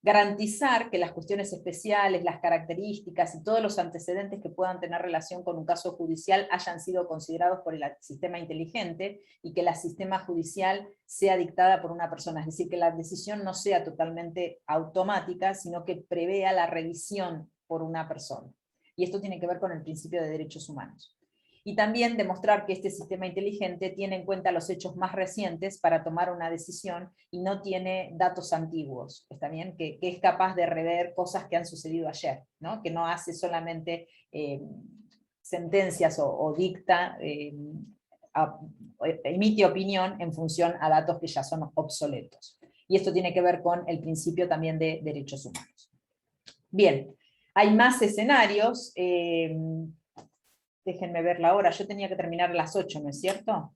Garantizar que las cuestiones especiales, las características y todos los antecedentes que puedan tener relación con un caso judicial hayan sido considerados por el sistema inteligente y que la sistema judicial sea dictada por una persona, es decir, que la decisión no sea totalmente automática, sino que prevea la revisión por una persona. Y esto tiene que ver con el principio de derechos humanos. Y también demostrar que este sistema inteligente tiene en cuenta los hechos más recientes para tomar una decisión y no tiene datos antiguos, ¿está bien? Que es capaz de rever cosas que han sucedido ayer, ¿no? Que no hace solamente sentencias o dicta, emite opinión en función a datos que ya son obsoletos. Y esto tiene que ver con el principio también de derechos humanos. Bien, hay más escenarios. Déjenme ver la hora, yo tenía que terminar a las 8, ¿no es cierto?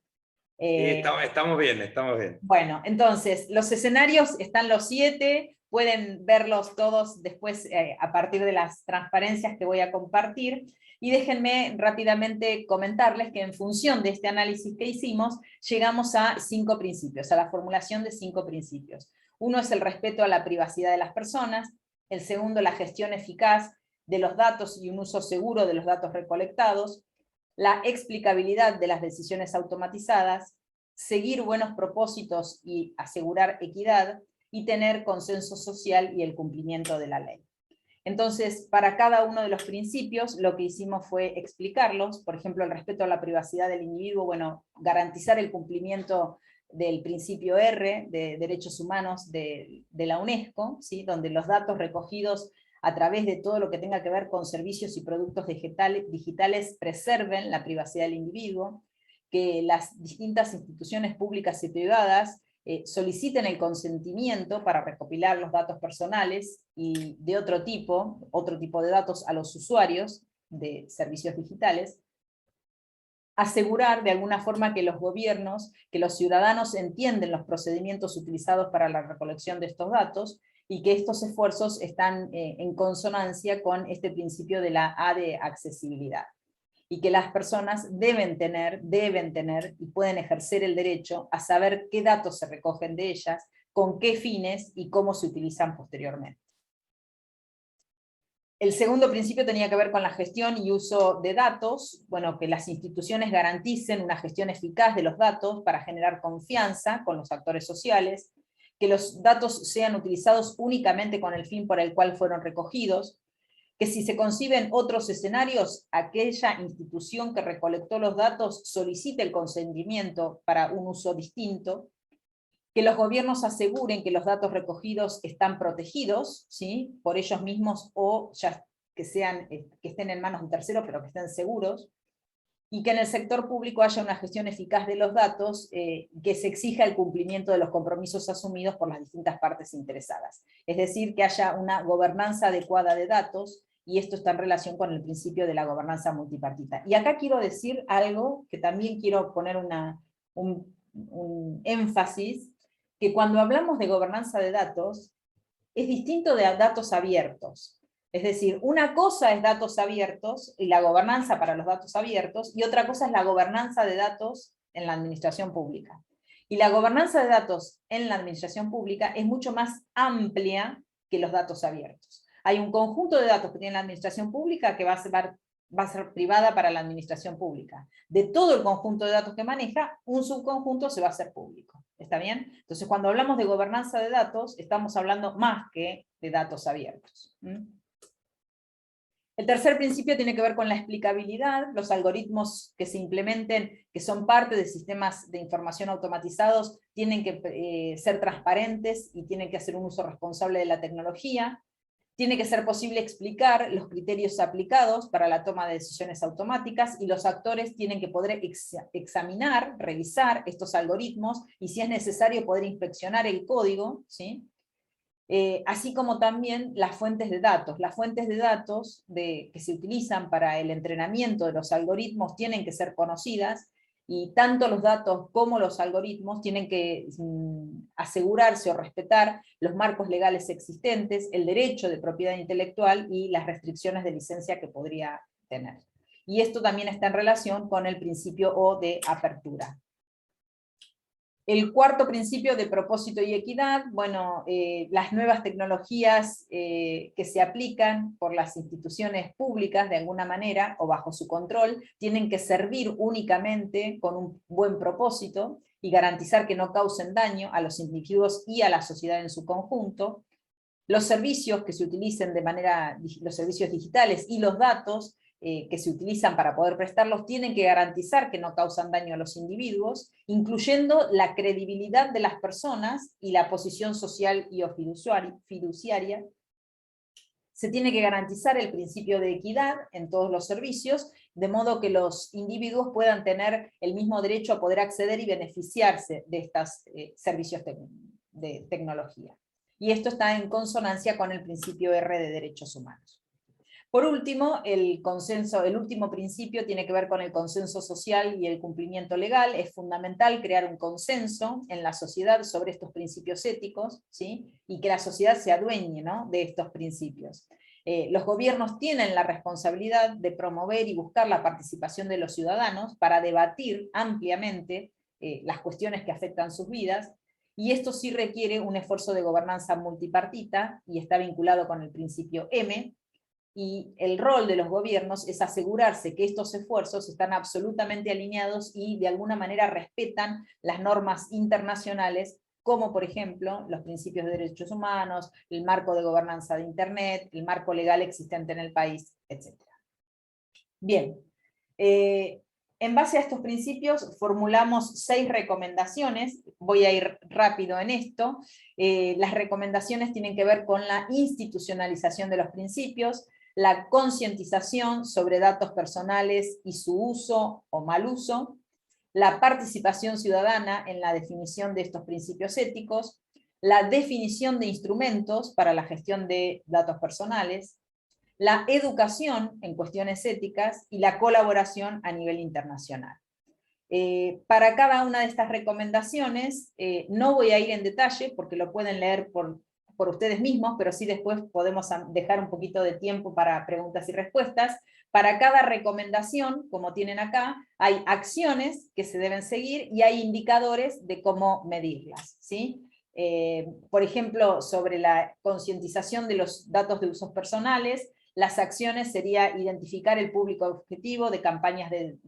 Estamos bien, estamos bien. Bueno, entonces, los escenarios están los 7, pueden verlos todos después a partir de las transparencias que voy a compartir, y déjenme rápidamente comentarles que en función de este análisis que hicimos, llegamos a 5 principios, a la formulación de 5 principios. Uno es el respeto a la privacidad de las personas, el segundo, la gestión eficaz de los datos y un uso seguro de los datos recolectados, la explicabilidad de las decisiones automatizadas, seguir buenos propósitos y asegurar equidad, y tener consenso social y el cumplimiento de la ley. Entonces, para cada uno de los principios, lo que hicimos fue explicarlos. Por ejemplo, el respeto a la privacidad del individuo, bueno, garantizar el cumplimiento del principio R, de derechos humanos de la UNESCO, ¿sí? Donde los datos recogidos a través de todo lo que tenga que ver con servicios y productos digitales preserven la privacidad del individuo, que las distintas instituciones públicas y privadas soliciten el consentimiento para recopilar los datos personales y de otro tipo de datos a los usuarios de servicios digitales, asegurar de alguna forma que los gobiernos, que los ciudadanos entienden los procedimientos utilizados para la recolección de estos datos, y que estos esfuerzos están en consonancia con este principio de la A de accesibilidad, y que las personas deben tener y pueden ejercer el derecho a saber qué datos se recogen de ellas, con qué fines y cómo se utilizan posteriormente. El segundo principio tenía que ver con la gestión y uso de datos, bueno, que las instituciones garanticen una gestión eficaz de los datos para generar confianza con los actores sociales, que los datos sean utilizados únicamente con el fin por el cual fueron recogidos, que si se conciben otros escenarios, aquella institución que recolectó los datos solicite el consentimiento para un uso distinto, que los gobiernos aseguren que los datos recogidos están protegidos, ¿sí? Por ellos mismos o ya que estén en manos de terceros, pero que estén seguros, y que en el sector público haya una gestión eficaz de los datos, que se exija el cumplimiento de los compromisos asumidos por las distintas partes interesadas. Es decir, que haya una gobernanza adecuada de datos, y esto está en relación con el principio de la gobernanza multipartita. Y acá quiero decir algo que también quiero poner un énfasis, que cuando hablamos de gobernanza de datos, es distinto de datos abiertos. Es decir, una cosa es datos abiertos y la gobernanza para los datos abiertos, y otra cosa es la gobernanza de datos en la administración pública. Y la gobernanza de datos en la administración pública es mucho más amplia que los datos abiertos. Hay un conjunto de datos que tiene la administración pública que va a ser privada para la administración pública. De todo el conjunto de datos que maneja, un subconjunto se va a hacer público. ¿Está bien? Entonces, cuando hablamos de gobernanza de datos, estamos hablando más que de datos abiertos. El tercer principio tiene que ver con la explicabilidad. Los algoritmos que se implementen, que son parte de sistemas de información automatizados, tienen que ser transparentes y tienen que hacer un uso responsable de la tecnología. Tiene que ser posible explicar los criterios aplicados para la toma de decisiones automáticas, y los actores tienen que poder examinar, revisar estos algoritmos, y si es necesario poder inspeccionar el código, ¿sí? Así como también las fuentes de datos. Las fuentes de datos que se utilizan para el entrenamiento de los algoritmos tienen que ser conocidas, y tanto los datos como los algoritmos tienen que asegurarse o respetar los marcos legales existentes, el derecho de propiedad intelectual y las restricciones de licencia que podría tener. Y esto también está en relación con el principio O de apertura. El cuarto principio de propósito y equidad, bueno, las nuevas tecnologías que se aplican por las instituciones públicas de alguna manera o bajo su control tienen que servir únicamente con un buen propósito y garantizar que no causen daño a los individuos y a la sociedad en su conjunto. Los servicios que se utilicen los servicios digitales y los datos que se utilizan para poder prestarlos tienen que garantizar que no causan daño a los individuos, incluyendo la credibilidad de las personas y la posición social y o fiduciaria. Se tiene que garantizar el principio de equidad en todos los servicios, de modo que los individuos puedan tener el mismo derecho a poder acceder y beneficiarse de estos servicios de tecnología. Y esto está en consonancia con el principio R de derechos humanos. Por último, el último principio tiene que ver con el consenso social y el cumplimiento legal. Es fundamental crear un consenso en la sociedad sobre estos principios éticos, ¿sí? Y que la sociedad se adueñe, ¿no?, de estos principios. Los gobiernos tienen la responsabilidad de promover y buscar la participación de los ciudadanos para debatir ampliamente las cuestiones que afectan sus vidas, y esto sí requiere un esfuerzo de gobernanza multipartita y está vinculado con el principio M. Y el rol de los gobiernos es asegurarse que estos esfuerzos están absolutamente alineados y de alguna manera respetan las normas internacionales, como por ejemplo los principios de derechos humanos, el marco de gobernanza de Internet, el marco legal existente en el país, etc. Bien, en base a estos principios formulamos 6 recomendaciones, voy a ir rápido en esto. Las recomendaciones tienen que ver con la institucionalización de los principios, la concientización sobre datos personales y su uso o mal uso, la participación ciudadana en la definición de estos principios éticos, la definición de instrumentos para la gestión de datos personales, la educación en cuestiones éticas y la colaboración a nivel internacional. Para cada una de estas recomendaciones, no voy a ir en detalle porque lo pueden leer por ustedes mismos, pero sí después podemos dejar un poquito de tiempo para preguntas y respuestas. Para cada recomendación, como tienen acá, hay acciones que se deben seguir y hay indicadores de cómo medirlas, ¿sí? Por ejemplo, sobre la concientización de los datos de usos personales, las acciones sería identificar el público objetivo de campañas de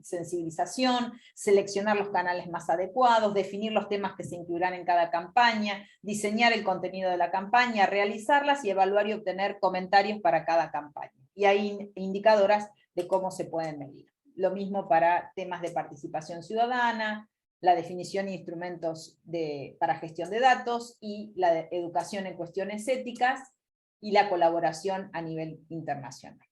sensibilización, seleccionar los canales más adecuados, definir los temas que se incluirán en cada campaña, diseñar el contenido de la campaña, realizarlas y evaluar y obtener comentarios para cada campaña. Y hay indicadoras de cómo se pueden medir. Lo mismo para temas de participación ciudadana, la definición de instrumentos para gestión de datos y la educación en cuestiones éticas, y la colaboración a nivel internacional.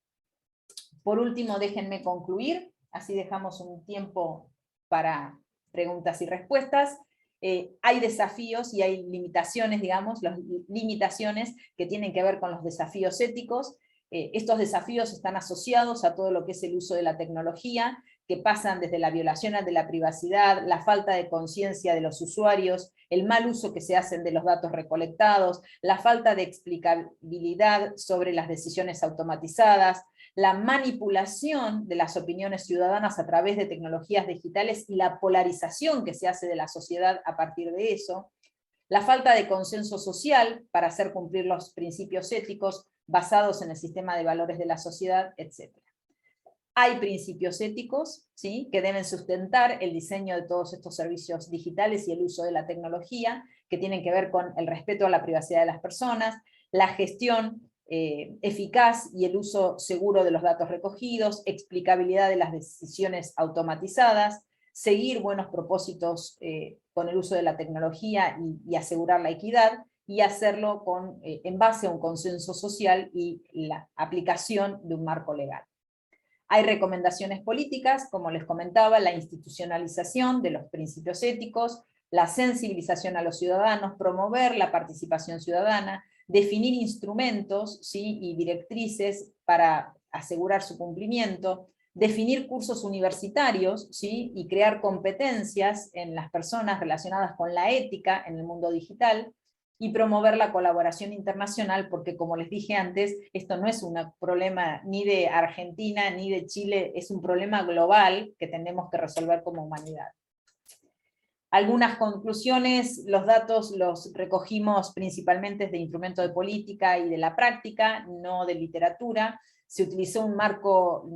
Por último, déjenme concluir, así dejamos un tiempo para preguntas y respuestas. Hay desafíos y hay limitaciones, digamos, las limitaciones que tienen que ver con los desafíos éticos. Estos desafíos están asociados a todo lo que es el uso de la tecnología, que pasan desde la violación de la privacidad, la falta de conciencia de los usuarios, el mal uso que se hacen de los datos recolectados, la falta de explicabilidad sobre las decisiones automatizadas, la manipulación de las opiniones ciudadanas a través de tecnologías digitales y la polarización que se hace de la sociedad a partir de eso, la falta de consenso social para hacer cumplir los principios éticos basados en el sistema de valores de la sociedad, etc. Hay principios éticos, ¿sí?, que deben sustentar el diseño de todos estos servicios digitales y el uso de la tecnología, que tienen que ver con el respeto a la privacidad de las personas, la gestión eficaz y el uso seguro de los datos recogidos, explicabilidad de las decisiones automatizadas, seguir buenos propósitos con el uso de la tecnología y asegurar la equidad, y hacerlo en base a un consenso social y la aplicación de un marco legal. Hay recomendaciones políticas, como les comentaba, la institucionalización de los principios éticos, la sensibilización a los ciudadanos, promover la participación ciudadana, definir instrumentos, ¿sí?, y directrices para asegurar su cumplimiento, definir cursos universitarios, ¿sí?, y crear competencias en las personas relacionadas con la ética en el mundo digital, y promover la colaboración internacional, porque como les dije antes, esto no es un problema ni de Argentina ni de Chile, es un problema global que tenemos que resolver como humanidad. Algunas conclusiones: los datos los recogimos principalmente de instrumentos de política y de la práctica, no de literatura. Se utilizó un marco,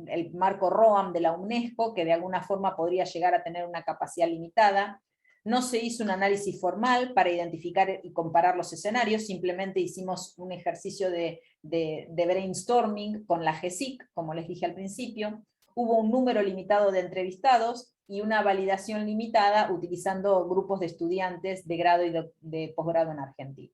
el marco ROAM de la UNESCO, que de alguna forma podría llegar a tener una capacidad limitada. No se hizo un análisis formal para identificar y comparar los escenarios, simplemente hicimos un ejercicio de brainstorming con la GESIC, como les dije al principio. Hubo un número limitado de entrevistados y una validación limitada utilizando grupos de estudiantes de grado y de posgrado en Argentina.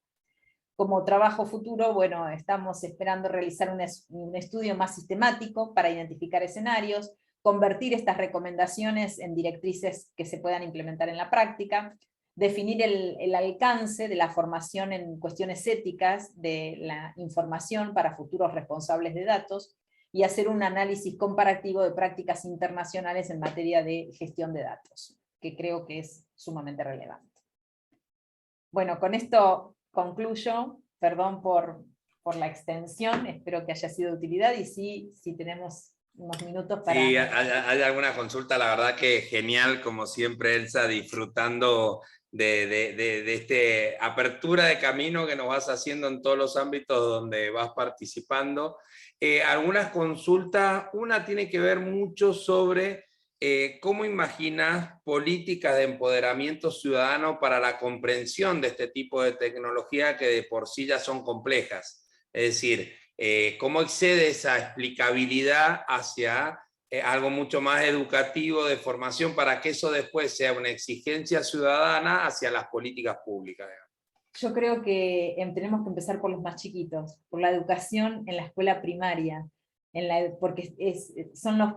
Como trabajo futuro, bueno, estamos esperando realizar un estudio más sistemático para identificar escenarios, convertir estas recomendaciones en directrices que se puedan implementar en la práctica, definir el alcance de la formación en cuestiones éticas de la información para futuros responsables de datos, y hacer un análisis comparativo de prácticas internacionales en materia de gestión de datos, que creo que es sumamente relevante. Bueno, con esto concluyo, perdón por la extensión, espero que haya sido de utilidad, y sí tenemos unos minutos para... Sí, hay alguna consulta, la verdad que genial, como siempre, Elsa, disfrutando de esta apertura de camino que nos vas haciendo en todos los ámbitos donde vas participando. Algunas consultas, una tiene que ver mucho sobre cómo imaginas políticas de empoderamiento ciudadano para la comprensión de este tipo de tecnología que de por sí ya son complejas. Es decir, cómo excede esa explicabilidad hacia algo mucho más educativo, de formación, para que eso después sea una exigencia ciudadana hacia las políticas públicas. Yo creo que tenemos que empezar por los más chiquitos, por la educación en la escuela primaria, porque son los...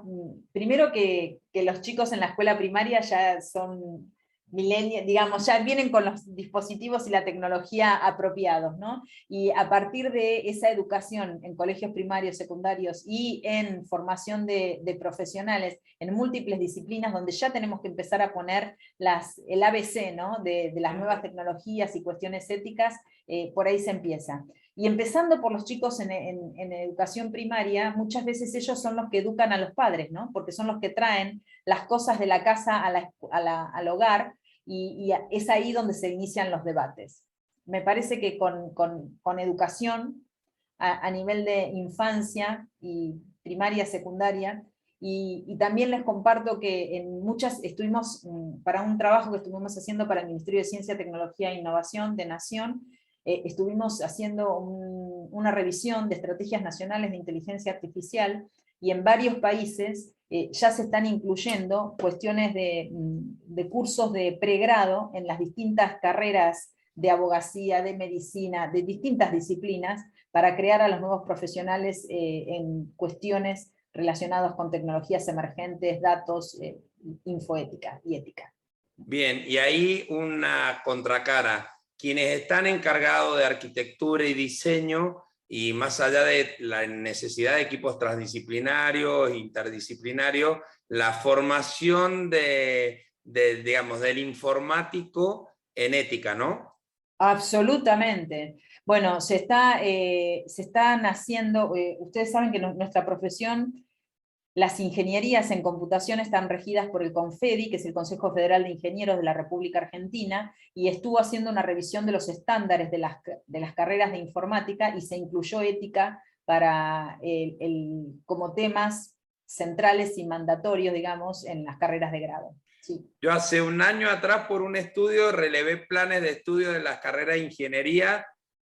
Primero que los chicos en la escuela primaria ya son millennials, digamos, ya vienen con los dispositivos y la tecnología apropiados, ¿no? Y a partir de esa educación en colegios primarios, secundarios y en formación de profesionales en múltiples disciplinas, donde ya tenemos que empezar a poner el ABC, ¿no?, de las nuevas tecnologías y cuestiones éticas, por ahí se empieza. Y empezando por los chicos en educación primaria, muchas veces ellos son los que educan a los padres, ¿no?, porque son los que traen las cosas de la casa al hogar, y es ahí donde se inician los debates. Me parece que con educación a nivel de infancia y primaria, secundaria, y también les comparto que estuvimos, para un trabajo que estuvimos haciendo para el Ministerio de Ciencia, Tecnología e Innovación de Nación, estuvimos haciendo una revisión de estrategias nacionales de inteligencia artificial, y en varios países ya se están incluyendo cuestiones de cursos de pregrado en las distintas carreras de abogacía, de medicina, de distintas disciplinas, para crear a los nuevos profesionales en cuestiones relacionadas con tecnologías emergentes, datos, infoética y ética. Bien, y ahí una contracara. Quienes están encargados de arquitectura y diseño y más allá de la necesidad de equipos transdisciplinarios, interdisciplinarios, la formación digamos, del informático en ética, ¿no? Absolutamente. Bueno, se están haciendo, ustedes saben que nuestra profesión, las ingenierías en computación están regidas por el CONFEDI, que es el Consejo Federal de Ingenieros de la República Argentina, y estuvo haciendo una revisión de los estándares de las carreras de informática, y se incluyó ética para como temas centrales y mandatorios, digamos, en las carreras de grado. Sí. Yo hace un año atrás, por un estudio, relevé planes de estudio de las carreras de ingeniería,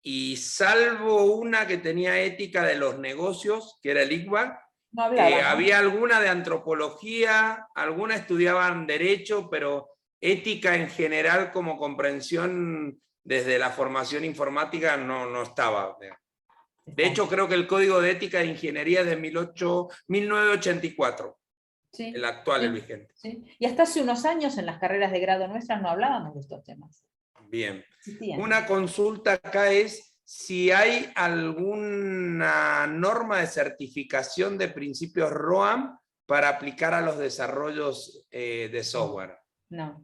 y salvo una que tenía ética de los negocios, que era el ICBA, No hablaba, ¿no? había alguna de antropología, alguna estudiaban derecho, pero ética en general como comprensión desde la formación informática no estaba. De hecho, creo que el Código de Ética de Ingeniería es de 1984. Sí, el actual, sí, el vigente. sí. Y hasta hace unos años en las carreras de grado nuestras no hablábamos de estos temas. Bien. Existían. Una consulta acá es si hay alguna norma de certificación de principios ROAM para aplicar a los desarrollos de software. No.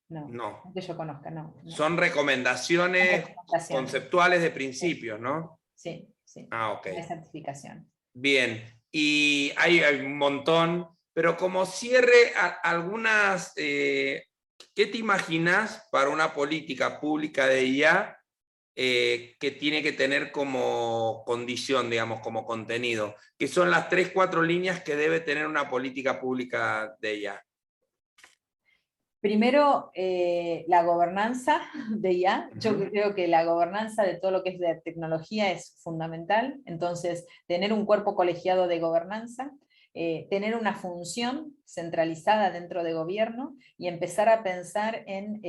No. Que yo conozca, no. Son recomendaciones conceptuales de principios, ¿no? Sí, sí. Ah, ok. De certificación. Bien. Y hay un montón, pero como cierre, algunas... ¿qué te imaginas para una política pública de IA que tiene que tener como condición, digamos, como contenido? ¿Qué son las 3, 4 líneas que debe tener una política pública de IA? Primero, la gobernanza de IA. Yo creo que la gobernanza de todo lo que es de tecnología es fundamental. Entonces, tener un cuerpo colegiado de gobernanza, tener una función centralizada dentro de gobierno y empezar a pensar en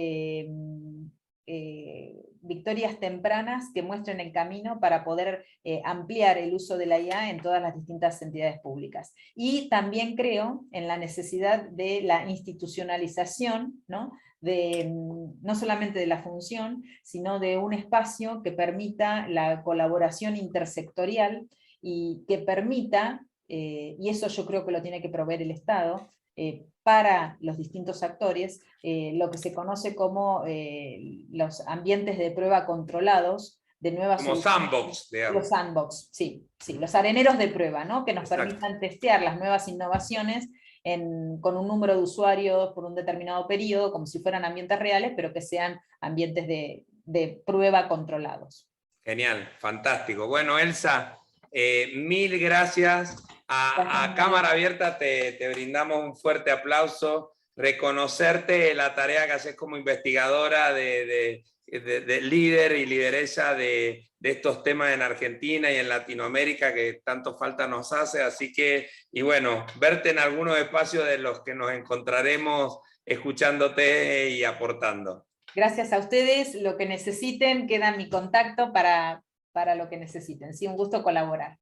victorias tempranas que muestren el camino para poder ampliar el uso de la IA en todas las distintas entidades públicas. Y también creo en la necesidad de la institucionalización, ¿no? No solamente de la función, sino de un espacio que permita la colaboración intersectorial y que permita, y eso yo creo que lo tiene que proveer el Estado, para los distintos actores, lo que se conoce como los ambientes de prueba controlados de nuevas como sandbox, digamos. Los sandbox, sí, los areneros de prueba, ¿no? Que nos Exacto. permitan testear las nuevas innovaciones con un número de usuarios por un determinado periodo, como si fueran ambientes reales, pero que sean ambientes de prueba controlados. Genial, fantástico. Bueno, Elsa, mil gracias. A cámara abierta te brindamos un fuerte aplauso, reconocerte la tarea que haces como investigadora de líder y lideresa de estos temas en Argentina y en Latinoamérica que tanto falta nos hace, así que, y bueno, verte en algunos espacios de los que nos encontraremos escuchándote y aportando. Gracias a ustedes, lo que necesiten, queda mi contacto para lo que necesiten. Sí, un gusto colaborar.